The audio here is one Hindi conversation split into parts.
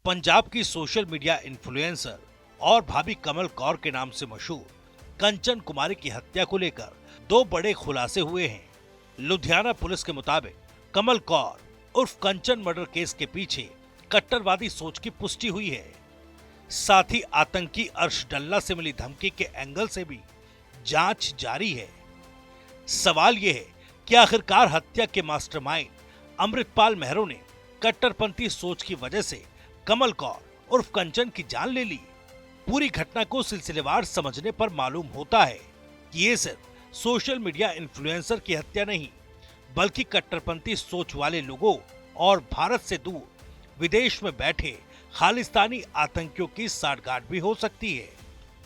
पंजाब की सोशल मीडिया इन्फ्लुएंसर और भाभी कमल कौर के नाम से मशहूर कंचन कुमारी की हत्या को लेकर दो बड़े खुलासे हुए हैं। लुधियाना पुलिस के मुताबिक कमल कौर उर्फ कंचन मर्डर केस के पीछे कट्टरवादी सोच की पुष्टि हुई है। साथ ही आतंकी अर्श डल्ला से मिली धमकी के एंगल से भी जांच जारी है। सवाल यह है कि आखिरकार हत्या के मास्टरमाइंड अमृतपाल मेहरो ने कट्टरपंथी सोच की वजह से कमल कौर उर्फ कंचन की जान ले ली। पूरी घटना को सिलसिलेवार समझने पर मालूम होता है कि ये सिर्फ सोशल मीडिया इन्फ्लुएंसर की हत्या नहीं, बल्कि कट्टरपंथी सोच वाले लोगों और भारत से दूर विदेश में बैठे खालिस्तानी आतंकियों की साठगांठ भी हो सकती है।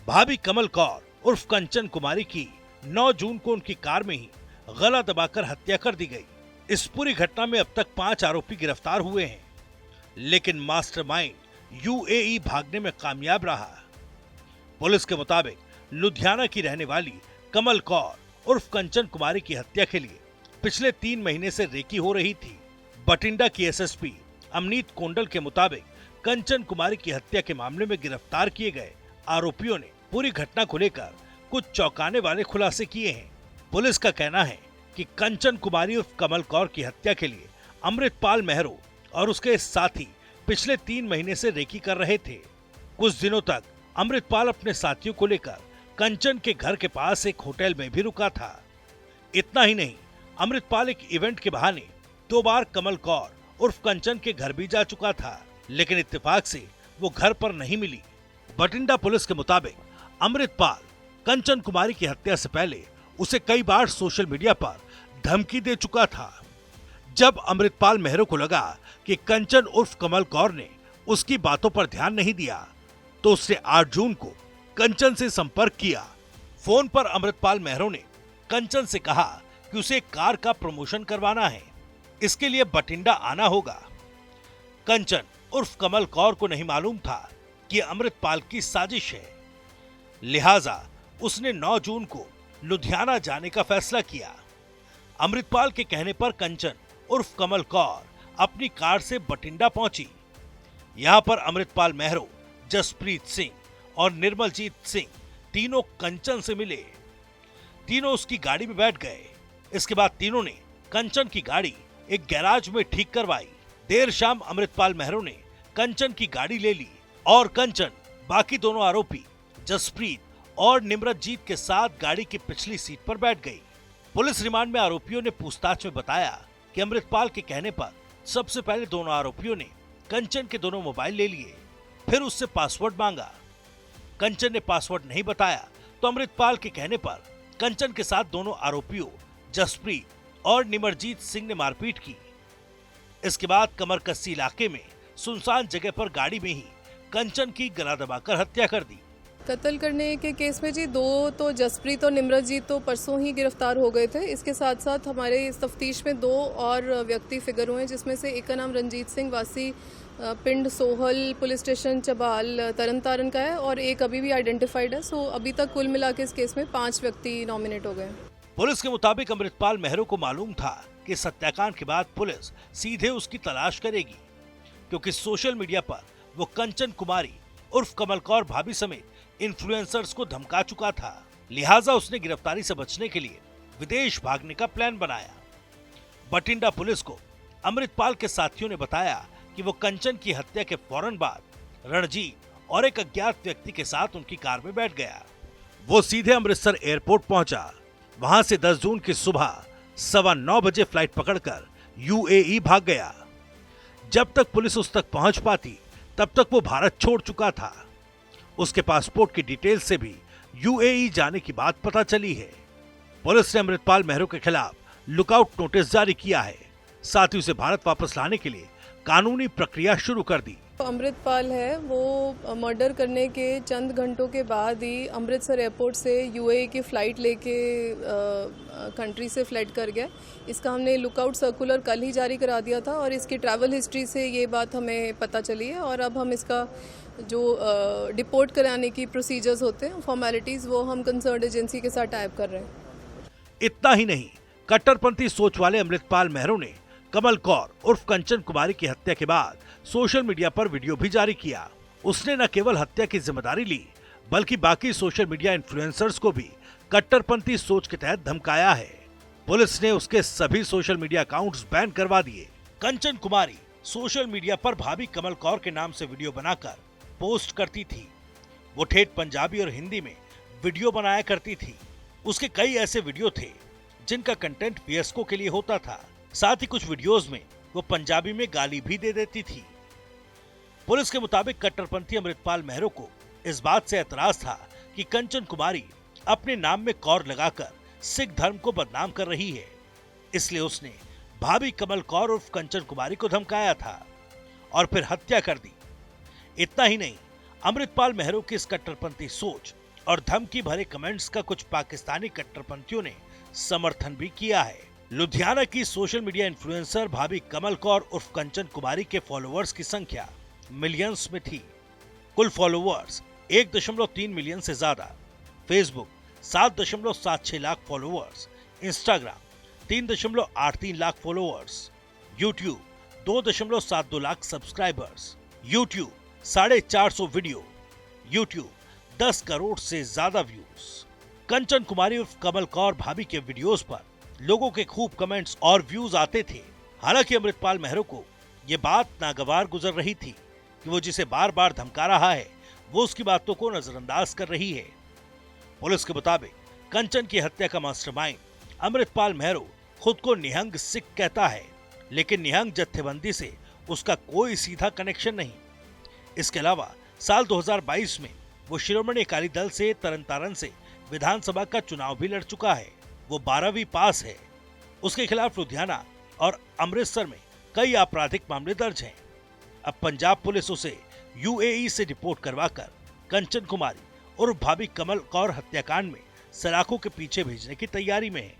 भाभी कमल कौर उर्फ कंचन कुमारी की 9 जून को उनकी कार में ही गला दबाकर हत्या कर दी गई। इस पूरी घटना में अब तक 5 आरोपी गिरफ्तार हुए हैं, लेकिन मास्टरमाइंड यूएई भागने में कामयाब रहा। पुलिस के मुताबिक लुधियाना की रहने वाली कमल कौर उर्फ कंचन कुमारी की हत्या के लिए पिछले 3 महीने से रेकी हो रही थी। बठिंडा की एसएसपी अमनीत कोंडल के मुताबिक कंचन कुमारी की हत्या के मामले में गिरफ्तार किए गए आरोपियों ने पूरी घटना को लेकर कुछ चौंकाने वाले खुलासे किए हैं। पुलिस का कहना है कि कंचन कुमारी उर्फ कमल कौर की हत्या के लिए अमृतपाल मेहरो और उसके साथी पिछले 3 महीने से रेकी कर रहे थे। कुछ दिनों तक अमृतपाल अपने साथियों को लेकर कंचन के घर के पास एक होटल में भी रुका था। इतना ही नहीं, अमृतपाल एक इवेंट के बहाने 2 बार कमल कौर उर्फ कंचन के घर भी जा चुका था, लेकिन इत्तेफाक से वो घर पर नहीं मिली। बठिंडा पुलिस के मुताबिक अमृतपाल कंचन कुमारी की हत्या से पहले उसे कई बार सोशल मीडिया पर धमकी दे चुका था। जब अमृतपाल मेहरो को लगा कि कंचन उर्फ कमल कौर ने उसकी बातों पर ध्यान नहीं दिया, तो उसने 8 जून को कंचन से संपर्क किया। फोन पर अमृतपाल मेहरो ने कंचन से कहा कि उसे एक कार का प्रमोशन करवाना है, इसके लिए बठिंडा आना होगा। कंचन उर्फ कमल कौर को नहीं मालूम था कि अमृतपाल की साजिश है, लिहाजा उसने 9 जून को लुधियाना जाने का फैसला किया। अमृतपाल के कहने पर कंचन उर्फ कमल कौर अपनी कार से बठिंडा पहुंची। यहां पर अमृतपाल मेहरो, जसप्रीत सिंह और निर्मलजीत सिंह तीनों कंचन से मिले। तीनों उसकी गाड़ी में बैठ गए। इसके बाद तीनों ने कंचन की गाड़ी एक गैराज में ठीक करवाई। देर शाम अमृतपाल मेहरो ने कंचन की गाड़ी ले ली और कंचन बाकी दोनों आरोपी जसप्रीत और निम्रतजीत के साथ गाड़ी की पिछली सीट पर बैठ गई। पुलिस रिमांड में आरोपियों ने पूछताछ में बताया कि अमृतपाल के कहने पर सबसे पहले दोनों आरोपियों ने कंचन के दोनों मोबाइल ले लिए, फिर उससे पासवर्ड मांगा। कंचन ने पासवर्ड नहीं बताया तो अमृतपाल के कहने पर कंचन के साथ दोनों आरोपियों जसप्रीत और निम्रतजीत सिंह ने मारपीट की। इसके बाद कमरकस्सी इलाके में सुनसान जगह पर गाड़ी में ही कंचन की गला दबाकर हत्या कर दी। कत्ल करने के केस में जी 2 तो जसप्रीत और निम्रतजीत तो परसों ही गिरफ्तार हो गए थे। इसके साथ साथ हमारे इस तफ्तीश में 2 और व्यक्ति फिगर हुए, जिसमें से एक का नाम रंजीत सिंह वासी पिंड सोहल पुलिस स्टेशन चबाल तरन तारण का है और एक अभी भी आइडेंटिफाइड है। सो अभी तक कुल मिला के इस केस में 5 व्यक्ति नॉमिनेट हो गए। पुलिस के मुताबिक अमृतपाल मेहरो को मालूम था कि इस हत्याकांड के बाद पुलिस सीधे उसकी तलाश करेगी, क्योंकि सोशल मीडिया पर वो कंचन कुमारी उर्फ कमल कौर भाभी समेत इन्फ्लुएंसर्स को धमका चुका था। लिहाजा उसने गिरफ्तारी से बचने के लिए विदेश भागने का प्लान बनाया। बठिंडा पुलिस को अमृतपाल के साथियों ने बताया कि वो कंचन की हत्या के फौरन बाद रणजीत और एक अज्ञात व्यक्ति के साथ उनकी कार में बैठ गया। वो सीधे अमृतसर एयरपोर्ट पहुंचा। वहां से 10 जून की सुबह 9:15 बजे फ्लाइट पकड़कर यूएई भाग गया। जब तक पुलिस उस तक पहुंच पाती तब तक वो भारत छोड़ चुका था। उसके पासपोर्ट की डिटेल से भी यूएई जाने की बात पता चली है। पुलिस ने अमृतपाल मेहरो के खिलाफ लुकआउट नोटिस जारी किया है। साथ ही उसे भारत वापस लाने के लिए कानूनी प्रक्रिया शुरू कर दी। अमृतपाल है वो मर्डर करने के चंद घंटों के बाद ही अमृतसर एयरपोर्ट से यूएई की फ़्लाइट लेके कंट्री से फ्लाइट कर गया। इसका हमने लुकआउट सर्कुलर कल ही जारी करा दिया था और इसकी ट्रैवल हिस्ट्री से ये बात हमें पता चली है और अब हम इसका जो डिपोर्ट कराने की प्रोसीजर्स होते हैं फॉर्मेलिटीज़ वो हम कंसर्न एजेंसी के साथ टाइप कर रहे हैं। इतना ही नहीं, कट्टरपंथी सोच वाले अमृतपाल मेहरो ने कमल कौर उर्फ कंचन कुमारी की हत्या के बाद सोशल मीडिया पर वीडियो भी जारी किया। उसने न केवल हत्या की जिम्मेदारी ली, बल्कि बाकी सोशल मीडिया इन्फ्लुएंसर्स को भी कट्टरपंथी सोच के तहत धमकाया है। पुलिस ने उसके सभी सोशल मीडिया अकाउंट्स बैन करवा दिए। कंचन कुमारी सोशल मीडिया पर भाभी कमल कौर के नाम से वीडियो बनाकर पोस्ट करती थी। वो ठेठ पंजाबी और हिंदी में वीडियो बनाया करती थी। उसके कई ऐसे वीडियो थे जिनका कंटेंट वयस्कों के लिए होता था। साथ ही कुछ वीडियोस में वो पंजाबी में गाली भी दे देती थी। पुलिस के मुताबिक कट्टरपंथी अमृतपाल महरो को इस बात से एतराज था कि कंचन कुमारी अपने नाम में कौर लगाकर सिख धर्म को बदनाम कर रही है, इसलिए उसने भाभी कमल कौर उर्फ कंचन कुमारी को धमकाया था और फिर हत्या कर दी। इतना ही नहीं, अमृतपाल महरो की इस कट्टरपंथी सोच और धमकी भरे कमेंट्स का कुछ पाकिस्तानी कट्टरपंथियों ने समर्थन भी किया है। लुधियाना की सोशल मीडिया इन्फ्लुएंसर भाभी कमल कौर उर्फ कंचन कुमारी के फॉलोअर्स की संख्या मिलियंस में थी। कुल फॉलोअर्स 1.3 मिलियन से ज्यादा, Facebook 7.76 lakh followers, Instagram 3.83 lakh followers, YouTube 2.72 lakh subscribers, YouTube 450 video, YouTube 10 crore से ज्यादा व्यूज। कंचन कुमारी उर्फ कमल कौर भाभी के वीडियोस पर लोगों के खूब कमेंट्स और व्यूज आते थे। हालांकि अमृतपाल महरो को ये बात नागवार गुजर रही थी कि वो जिसे बार बार धमका रहा है वो उसकी बातों को नजरअंदाज कर रही है। पुलिस के मुताबिक कंचन की हत्या का मास्टरमाइंड अमृतपाल महरो खुद को निहंग सिख कहता है, लेकिन निहंग जत्थेबंदी से उसका कोई सीधा कनेक्शन नहीं। इसके अलावा साल 2022 में वो शिरोमणि अकाली दल से तरनतारन से विधानसभा का चुनाव भी लड़ चुका है। वो 12वीं पास है। उसके खिलाफ लुधियाना और अमृतसर में कई आपराधिक मामले दर्ज हैं। अब पंजाब पुलिस उसे यूएई से रिपोर्ट करवाकर कंचन कुमारी और भाभी कमल कौर हत्याकांड में सलाखों के पीछे भेजने की तैयारी में है।